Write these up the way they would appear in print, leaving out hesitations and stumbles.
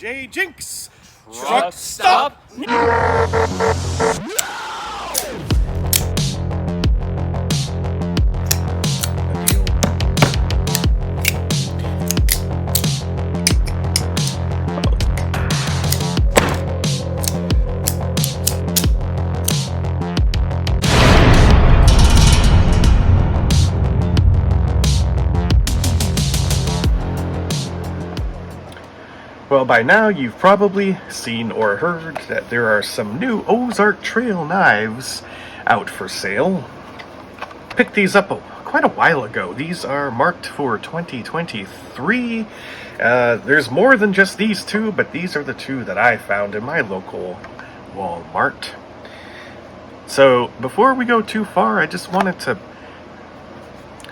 J Jinx! Truck stop! Well, by now you've probably seen or heard that there are some new Ozark trail knives out for sale. Picked these up quite a while ago. These are marked for 2023. There's more than just these two, but these are the two that I found in my local Walmart. So before we go too far, I just wanted to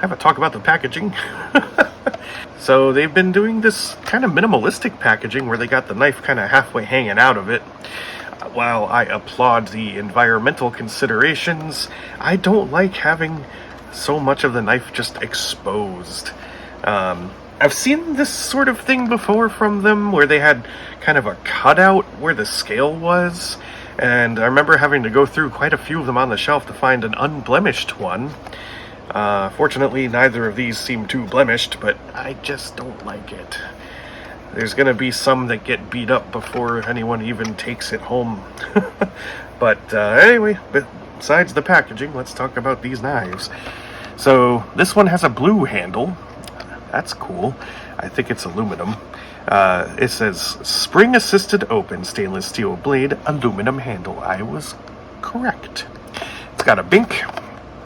have a talk about the packaging. So they've been doing this kind of minimalistic packaging where they got the knife kind of halfway hanging out of it. While I applaud the environmental considerations, I don't like having so much of the knife just exposed. I've seen this sort of thing before from them where they had kind of a cutout where the scale was, and I remember having to go through quite a few of them on the shelf to find an unblemished one. Fortunately, neither of these seem too blemished, but I just don't like it. There's gonna be some that get beat up before anyone even takes it home. But anyway, besides the packaging, let's talk about these knives. So this one has a blue handle. That's cool. I think it's aluminum. It says spring assisted open stainless steel blade, aluminum handle. I was correct. It's got a bink.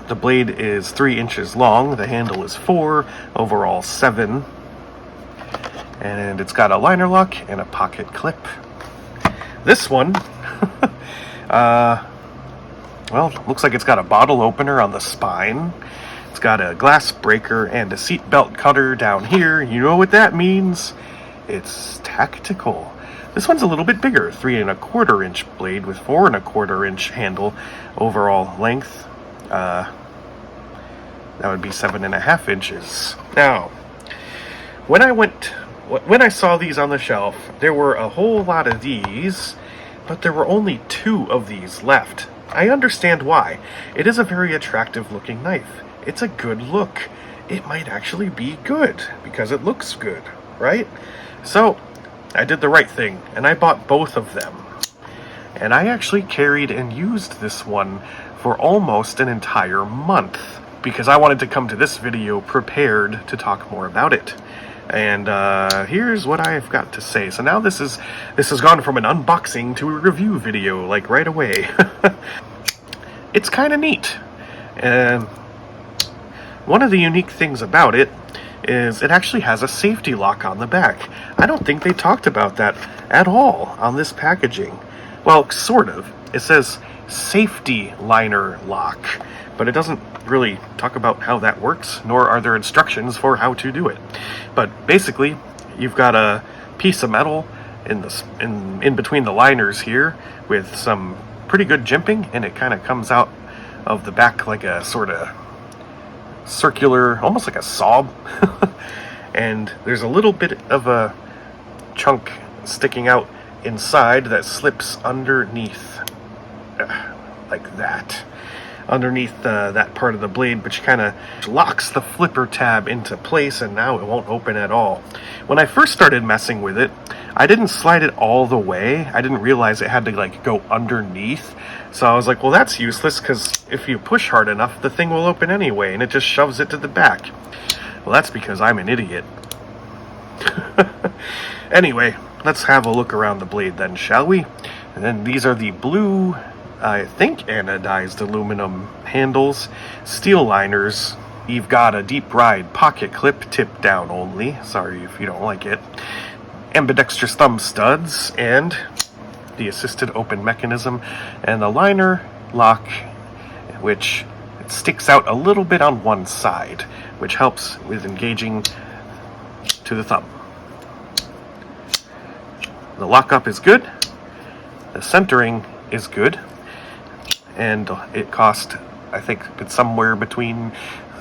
The blade is 3 inches long, the handle is 4, overall 7, and it's got a liner lock and a pocket clip. This one, well, looks like it's got a bottle opener on the spine. It's got a glass breaker and a seat belt cutter down here. You know what that means? It's tactical. This one's a little bit bigger, 3 1/4 inch blade with 4 1/4 inch handle, overall length. That would be 7.5 inches. Now, when I saw these on the shelf, there were a whole lot of these, but there were only 2 of these left. I understand why. It is a very attractive looking knife. It's a good look. It might actually be good because it looks good, right? So, I did the right thing and I bought both of them. And I actually carried and used this one for almost an entire month because I wanted to come to this video prepared to talk more about it. And here's what I've got to say. So now this has gone from an unboxing to a review video, like right away. It's kind of neat. And one of the unique things about it is it actually has a safety lock on the back. I don't think they talked about that at all on this packaging. Well, sort of. It says safety liner lock, but it doesn't really talk about how that works, nor are there instructions for how to do it. But basically, you've got a piece of metal in between the liners here with some pretty good jimping, and it kind of comes out of the back like a sort of circular, almost like a saw. And there's a little bit of a chunk sticking out inside that slips underneath, like that, underneath that part of the blade, which kind of locks the flipper tab into place, and now it won't open at all. When I first started messing with it, I didn't slide it all the way. I didn't realize it had to like go underneath. So I was like, well, that's useless because if you push hard enough, the thing will open anyway, and it just shoves it to the back. Well, that's because I'm an idiot. Anyway, let's have a look around the blade then, shall we? And then these are the blue, I think, anodized aluminum handles, steel liners. You've got a deep ride pocket clip, tip down only. Sorry if you don't like it. Ambidextrous thumb studs, and the assisted open mechanism, and the liner lock, which it sticks out a little bit on one side, which helps with engaging to the thumb. The lockup is good. The centering is good. And it cost, I think it's somewhere between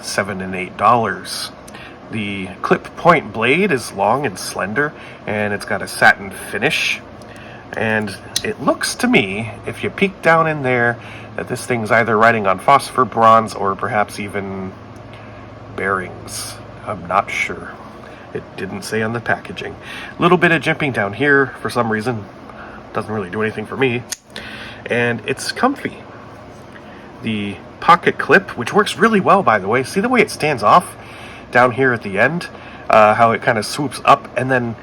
$7 and $8. The clip point blade is long and slender, and it's got a satin finish. And it looks to me, if you peek down in there, that this thing's either riding on phosphor bronze or perhaps even bearings. I'm not sure. It didn't say on the packaging. A little bit of jimping down here for some reason. Doesn't really do anything for me. And it's comfy. The pocket clip, which works really well, by the way. See the way it stands off down here at the end? How it kind of swoops up and then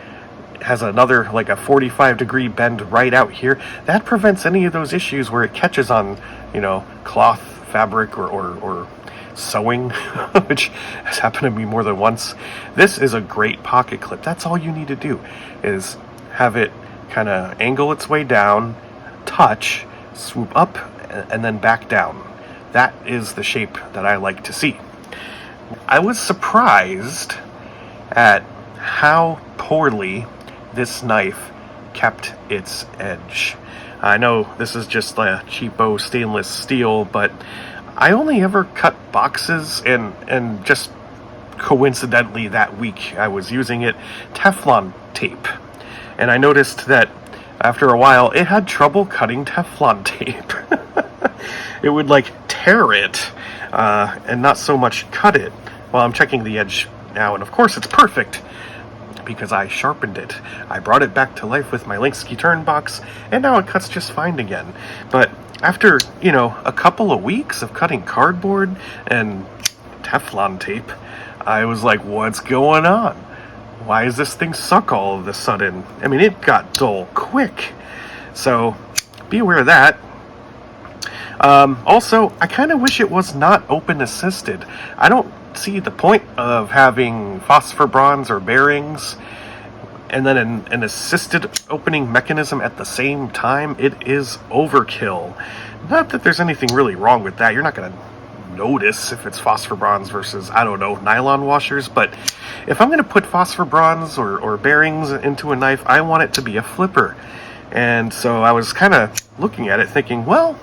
has another, like a 45-degree bend right out here. That prevents any of those issues where it catches on, cloth, fabric, or sewing, which has happened to me more than once. This is a great pocket clip. That's all you need to do, is have it kind of angle its way down, touch, swoop up, and then back down. That is the shape that I like to see. I was surprised at how poorly this knife kept its edge. I know this is just a cheapo stainless steel, but I only ever cut boxes and just coincidentally that week I was using Teflon tape. And I noticed that after a while it had trouble cutting Teflon tape. It would tear it and not so much cut it. Well, I'm checking the edge now, and of course it's perfect because I sharpened it. I brought it back to life with my Linksky turn box, and now it cuts just fine again. But after, a couple of weeks of cutting cardboard and Teflon tape, I was like, what's going on? Why does this thing suck all of a sudden? I mean, it got dull quick. So, be aware of that. Also, I kind of wish it was not open assisted. I don't see the point of having phosphor bronze or bearings and then an assisted opening mechanism at the same time. It is overkill. Not that there's anything really wrong with that. You're not going to notice if it's phosphor bronze versus, nylon washers. But if I'm going to put phosphor bronze or bearings into a knife, I want it to be a flipper. And so I was kind of looking at it thinking, well,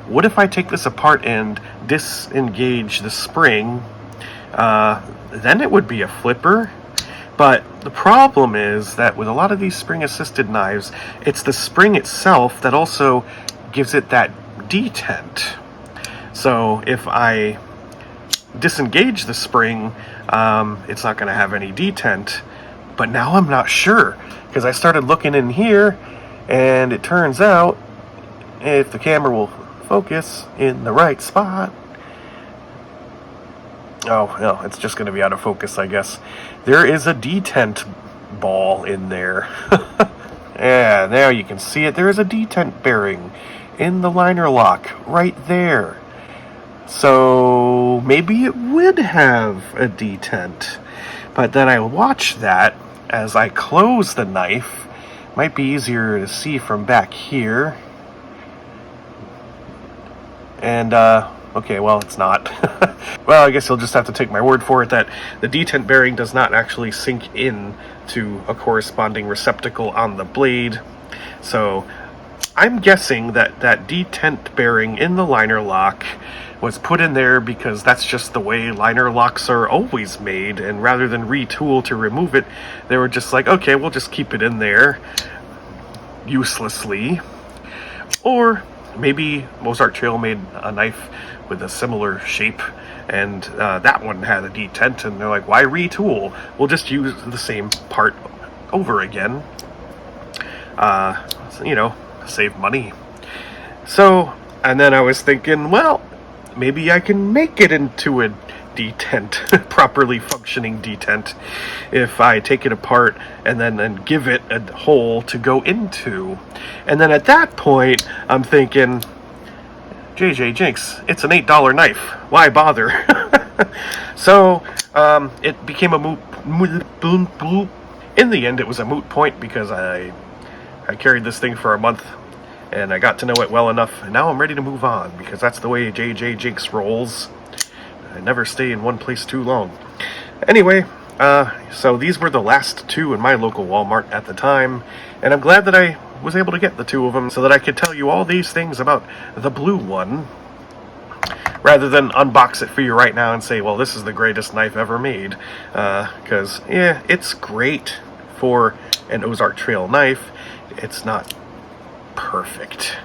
what if I take this apart and disengage the spring? Then it would be a flipper. But the problem is that with a lot of these spring-assisted knives, it's the spring itself that also gives it that detent. So if I disengage the spring, it's not going to have any detent. But now I'm not sure, because I started looking in here, and it turns out, if the camera will focus in the right spot. Oh, no, it's just going to be out of focus, I guess. There is a detent ball in there. Yeah, there you can see it. There is a detent bearing in the liner lock right there. So maybe it would have a detent. But then I watch that as I close the knife. Might be easier to see from back here. And, okay, well, it's not. Well, I guess you'll just have to take my word for it that the detent bearing does not actually sink in to a corresponding receptacle on the blade. So I'm guessing that detent bearing in the liner lock was put in there because that's just the way liner locks are always made, and rather than retool to remove it, they were just like, okay, we'll just keep it in there uselessly. Or maybe Ozark Trail made a knife with a similar shape, and that one had a detent, and they're like, why retool? We'll just use the same part over again. Save money. So, and then I was thinking, well, maybe I can make it into a detent, properly functioning detent, if I take it apart and then give it a hole to go into. And then at that point, I'm thinking, JJ Jinx, it's an $8 knife. Why bother? So, it became a moot. In the end, it was a moot point because I carried this thing for a month and I got to know it well enough, and now I'm ready to move on because that's the way JJ Jinx rolls. I never stay in one place too long. Anyway, so these were the last two in my local Walmart at the time, and I'm glad that I was able to get the two of them so that I could tell you all these things about the blue one. rather than unbox it for you right now and say, well, this is the greatest knife ever made. Because, yeah, it's great for an Ozark Trail knife. It's not perfect.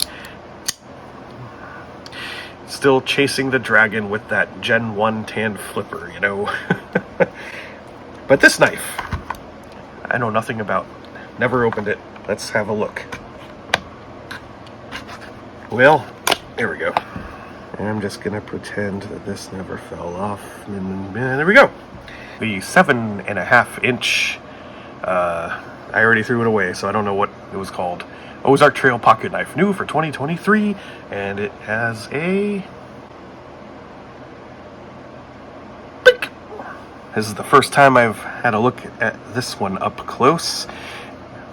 Still chasing the dragon with that Gen 1 tan flipper, you know. But this knife, I know nothing about. Never opened it. Let's have a look. Well, here we go. I'm just gonna pretend that this never fell off. And there we go. The 7.5 inch, I already threw it away, so I don't know what it was called. Ozark Trail pocket knife, new for 2023, and it has a... Bink! This is the first time I've had a look at this one up close.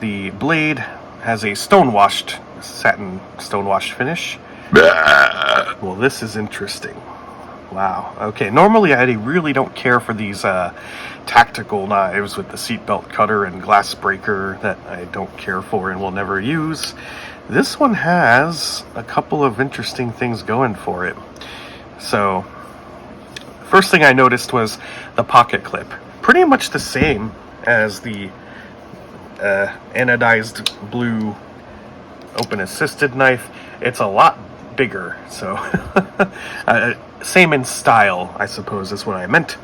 The blade has a satin stone-washed finish. Well, this is interesting. Wow. Okay, normally I really don't care for these tactical knives with the seatbelt cutter and glass breaker that I don't care for and will never use. This one has a couple of interesting things going for it. So, first thing I noticed was the pocket clip. Pretty much the same as the anodized blue open assisted knife. It's a lot bigger, so same in style, I suppose is what I meant.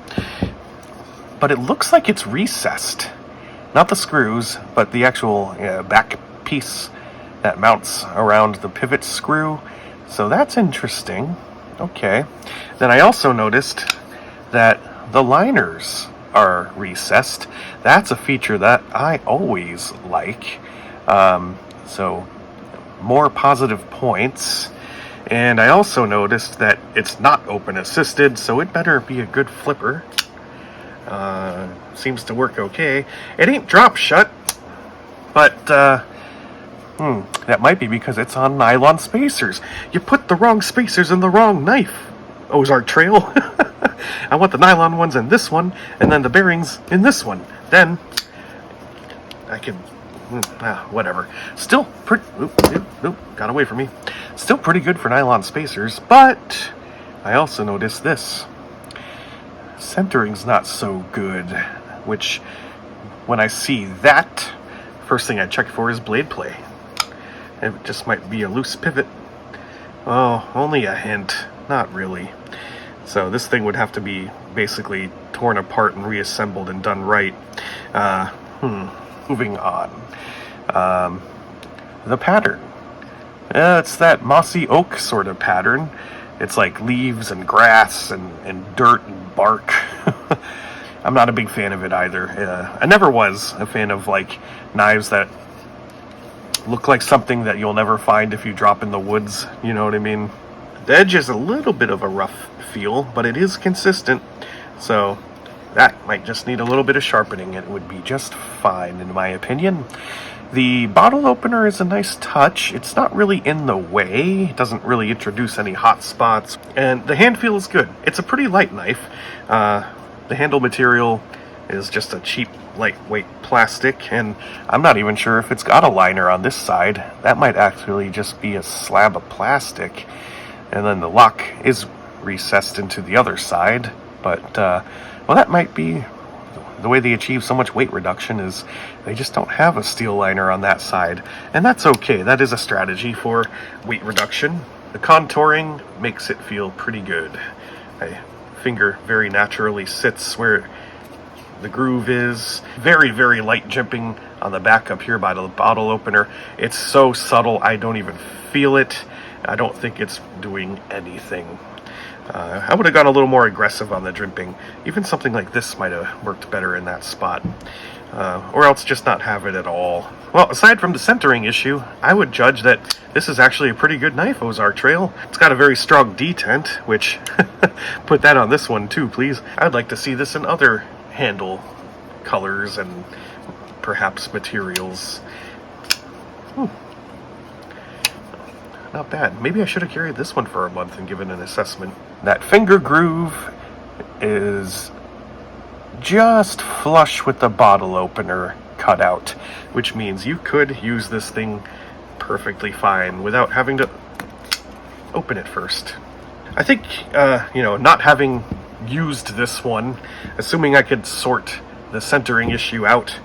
But it looks like it's recessed. Not the screws, but the actual back piece that mounts around the pivot screw. So that's interesting. Okay. Then I also noticed that the liners are recessed. That's a feature that I always like. So more positive points. And I also noticed that it's not open assisted, so it better be a good flipper. Seems to work okay. It ain't drop shut, but that might be because it's on nylon spacers. You put the wrong spacers in the wrong knife, Ozark Trail. I want the nylon ones in this one, and then the bearings in this one. Then I can, whatever. Still pretty, got away from me. Still pretty good for nylon spacers, but I also noticed this. Centering's not so good, which when I see that, first thing I check for is blade play. It just might be a loose pivot. Oh, only a hint. Not really. So this thing would have to be basically torn apart and reassembled and done right. Moving on. The pattern. It's that mossy oak sort of pattern. It's like leaves and grass and dirt and bark. I'm not a big fan of it either. I never was a fan of like knives that look like something that you'll never find if you drop in the woods. You know what I mean? The edge is a little bit of a rough feel, but it is consistent. So that might just need a little bit of sharpening. It would be just fine in my opinion. The bottle opener is a nice touch. It's not really in the way. It doesn't really introduce any hot spots. And the hand feel is good. It's a pretty light knife. The handle material is just a cheap, lightweight plastic. And I'm not even sure if it's got a liner on this side. That might actually just be a slab of plastic. And then the lock is recessed into the other side. But, well, that might be... The way they achieve so much weight reduction is they just don't have a steel liner on that side. And that's okay. That is a strategy for weight reduction. The contouring makes it feel pretty good. My finger very naturally sits where the groove is. Very, very light jimping on the back up here by the bottle opener. It's so subtle I don't even feel it. I don't think it's doing anything. I would have gone a little more aggressive on the dripping. Even something like this might have worked better in that spot. Or else just not have it at all. Well, aside from the centering issue, I would judge that this is actually a pretty good knife, Ozark Trail. It's got a very strong detent, which, put that on this one too, please. I'd like to see this in other handle colors and perhaps materials. Not bad. Maybe I should have carried this one for a month and given an assessment. That finger groove is just flush with the bottle opener cutout, which means you could use this thing perfectly fine without having to open it first. I think, not having used this one, assuming I could sort the centering issue out,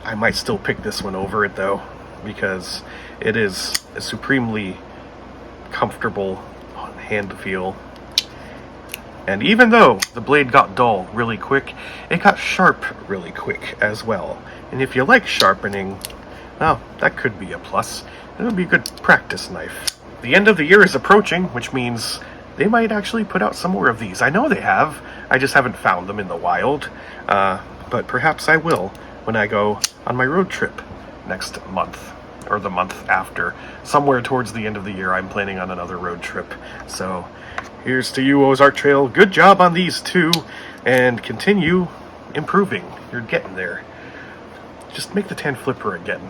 I might still pick this one over it though, because it is a supremely comfortable hand feel. And even though the blade got dull really quick, it got sharp really quick as well. And if you like sharpening, well, that could be a plus. It would be a good practice knife. The end of the year is approaching, which means they might actually put out some more of these. I know they have, I just haven't found them in the wild. But perhaps I will when I go on my road trip next month, or the month after. Somewhere towards the end of the year, I'm planning on another road trip. So, here's to you, Ozark Trail. Good job on these two, and continue improving. You're getting there. Just make the 10 flipper again.